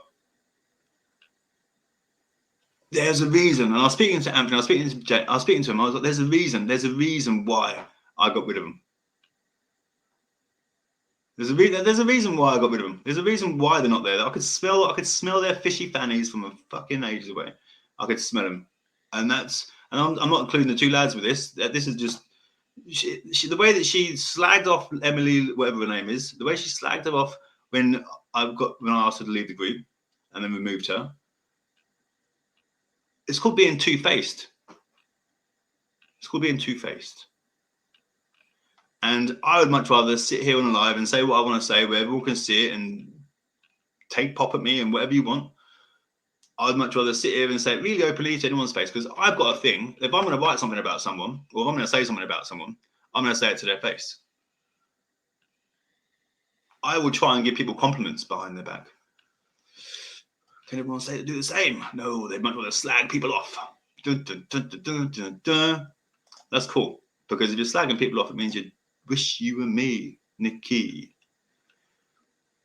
There's a reason, and I was speaking to Anthony, I was speaking to him, I was like, there's a reason why I got rid of him. There's a reason why I got rid of them. There's a reason why they're not there. I could smell their fishy fannies from a fucking ages away. I could smell them. And I'm not including the two lads with this. This is just, the way that she slagged off Emily, whatever her name is, the way she slagged her off when I asked her to leave the group and then removed her. It's called being two-faced. It's called being two-faced. And I would much rather sit here on a live and say what I want to say, where everyone can see it and take pop at me and whatever you want. I'd much rather sit here and say it really openly to anyone's face, because I've got a thing. If I'm going to write something about someone, or if I'm going to say something about someone, I'm going to say it to their face. I will try and give people compliments behind their back. Can everyone say to do the same? No, they might want to slag people off. Dun, dun, dun, dun, dun, dun, dun. That's cool, because if you're slagging people off, it means you wish you were me, Nikki.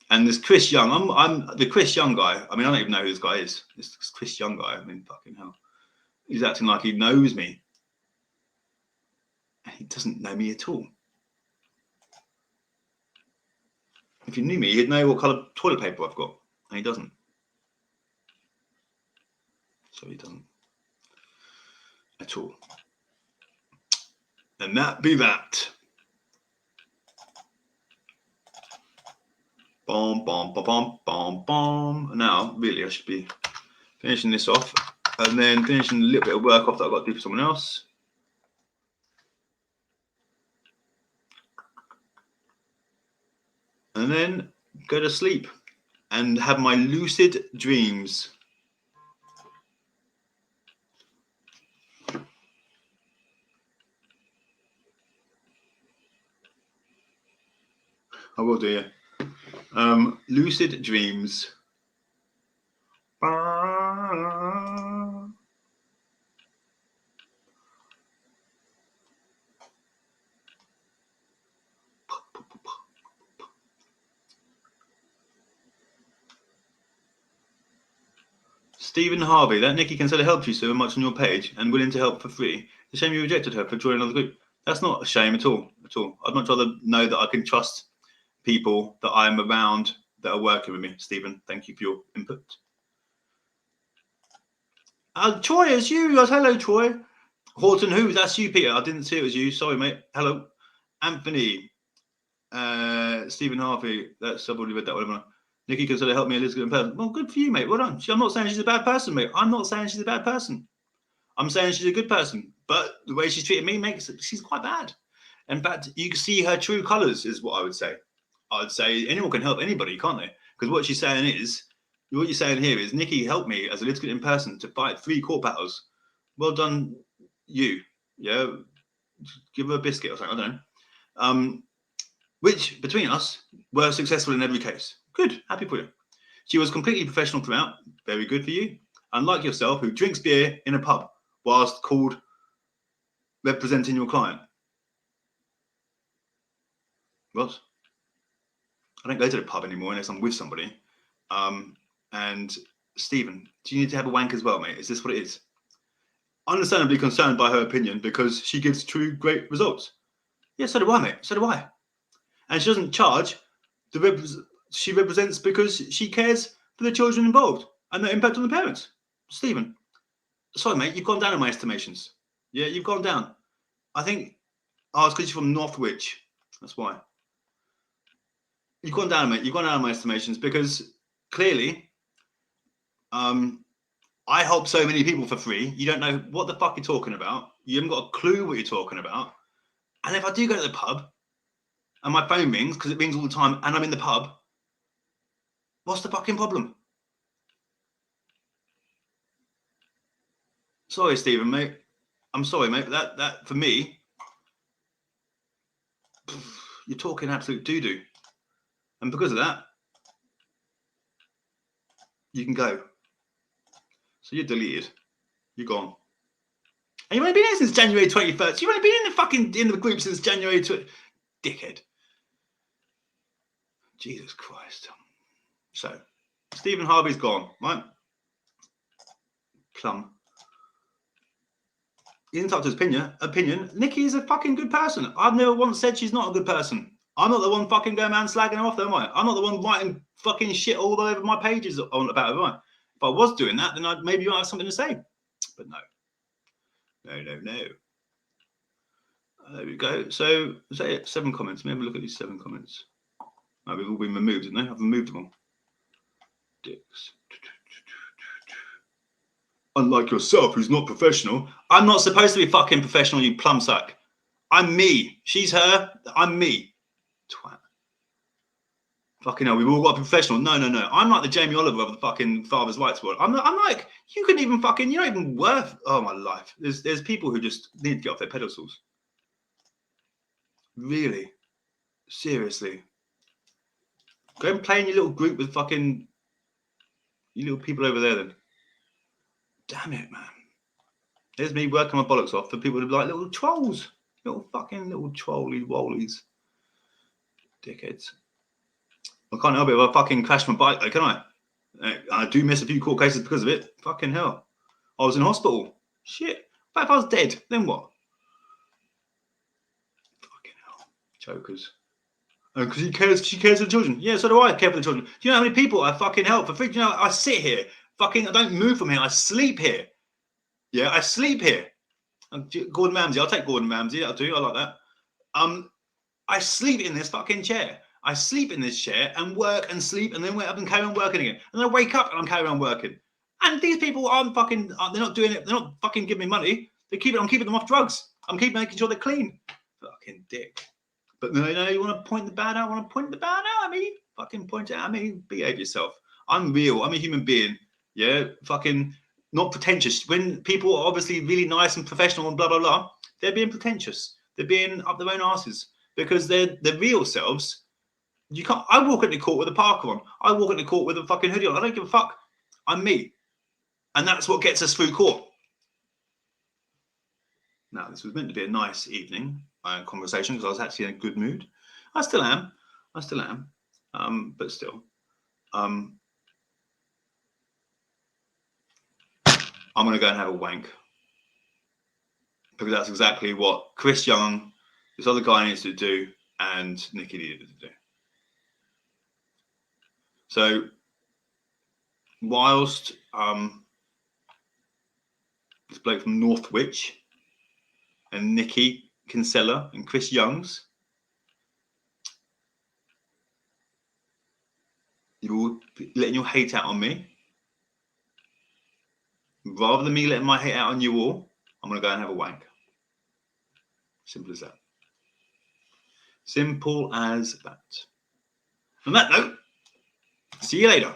And this Chris Young, I'm the Chris Young guy. I mean, I don't even know who this guy is. This Chris Young guy. I mean, fucking hell. He's acting like he knows me. And he doesn't know me at all. If you knew me, you'd know what colour toilet paper I've got. And he doesn't. So he doesn't. at all. And that be that. Bomb, bomb, bomb, bomb, bomb, bomb. Now, really, I should be finishing this off and then finishing a little bit of work off that I've got to do for someone else. And then go to sleep and have my lucid dreams. I will do, yeah. Lucid dreams. Stephen Harvey, that Nikki can sort help you so much on your page and willing to help for free. It's a shame you rejected her for joining another group. That's not a shame at all. At all. I'd much rather know that I can trust people that I'm around that are working with me. Stephen, thank you for your input. Troy, it's you. Hello, Troy. Horton, who? That's you, Peter. I didn't see it was you. Sorry, mate. Hello. Anthony. Stephen Harvey. That's I've already read that one. Nikki can sort of help me, Elizabeth in person. Well, good for you, mate. Well done. I'm not saying she's a bad person, mate. I'm not saying she's a bad person. I'm saying she's a good person. But the way she's treated me makes it, she's quite bad. In fact, you can see her true colours, is what I would say. I'd say anyone can help anybody, can't they? Because what she's saying is, what you're saying here is, Nikki helped me as a litigant in person to fight 3 court battles. Well done, you. Yeah, give her a biscuit or something. I don't know. Which, between us, were successful in every case. Good, happy for you. She was completely professional throughout. Very good for you. Unlike yourself, who drinks beer in a pub whilst called representing your client. What? I don't go to the pub anymore unless I'm with somebody. And Stephen, do you need to have a wank as well, mate? Is this what it is? Understandably concerned by her opinion because she gives true great results. Yeah, so do I, mate. So do I. And she doesn't charge. She represents because she cares for the children involved and the impact on the parents. Stephen, sorry, mate, you've gone down in my estimations. Yeah, you've gone down. I think, it's because you're from Northwich. That's why. You've gone down, mate. You've gone down in my estimations because clearly, I help so many people for free. You don't know what the fuck you're talking about. You haven't got a clue what you're talking about. And if I do go to the pub and my phone rings, because it rings all the time, and I'm in the pub, what's the fucking problem? Sorry, Stephen, mate. I'm sorry, mate, but that for me, you're talking absolute doo-doo. And because of that, you can go. So you're deleted. You're gone. And you've only been here since January 21st. You've only been in the group since January 20th. Dickhead. Jesus Christ. So, Stephen Harvey's gone, right? Plum. He didn't talk to his opinion. Nikki is a fucking good person. I've never once said she's not a good person. I'm not the one fucking going around slagging her off, though, am I? I'm not the one writing fucking shit all over my pages about her, am I? If I was doing that, then maybe you might have something to say. But no. No. There we go. So, 7 comments. Let me have a look at these 7 comments. Oh, they've all been removed, haven't they? I've removed them all. Dicks. Unlike yourself, who's not professional. I'm not supposed to be fucking professional, you plum sack. I'm me. She's her. I'm me. Twat. Fucking hell, we've all got to be professional. No. I'm like the Jamie Oliver of the fucking father's rights world. I'm like, you couldn't even fucking, you're not even worth, oh my life. There's people who just need to get off their pedestals. Really? Seriously? Go and play in your little group with fucking, you little people over there then. Damn it, man. There's me working my bollocks off for people to be like little trolls. Little trollies. Dickheads. I can't help it if I fucking crash my bike, though, can I? I do miss a few court cases because of it. Fucking hell. I was in hospital. Shit. What if I was dead? Then what? Fucking hell. Jokers. Because she cares for the children. Yeah, so do I care for the children. Do you know how many people I fucking help for free? Do you know, I sit here. Fucking, I don't move from here. I sleep here. Yeah, I sleep here. Gordon Ramsay. I'll take Gordon Ramsay. I'll do. I like that. I sleep in this fucking chair. I sleep in this chair and work and sleep and then wake up and carry on working again. And then I wake up and I'm carrying on working. And these people aren't fucking. They're not doing it. They're not fucking giving me money. I'm keeping them off drugs. I'm making sure they're clean. Fucking dick. But no, you want to point the bad out. At me. Fucking point it at me. Behave yourself. I'm real. I'm a human being. Yeah. Fucking not pretentious. When people are obviously really nice and professional and blah blah blah, they're being pretentious. They're being up their own asses because they're their real selves. You can't. I walk into court with a parka on. I walk into court with a fucking hoodie on. I don't give a fuck. I'm me, and that's what gets us through court. Now, this was meant to be a nice evening conversation because I was actually in a good mood. I still am. But still, I'm going to go and have a wank because that's exactly what Chris Young, this other guy, needs to do, and Nikki needed to do. So, whilst this bloke from Northwich and Nikki Kinsella and Chris Youngs, you're all letting your hate out on me. Rather than me letting my hate out on you all, I'm going to go and have a wank. Simple as that. Simple as that. On that note, see you later.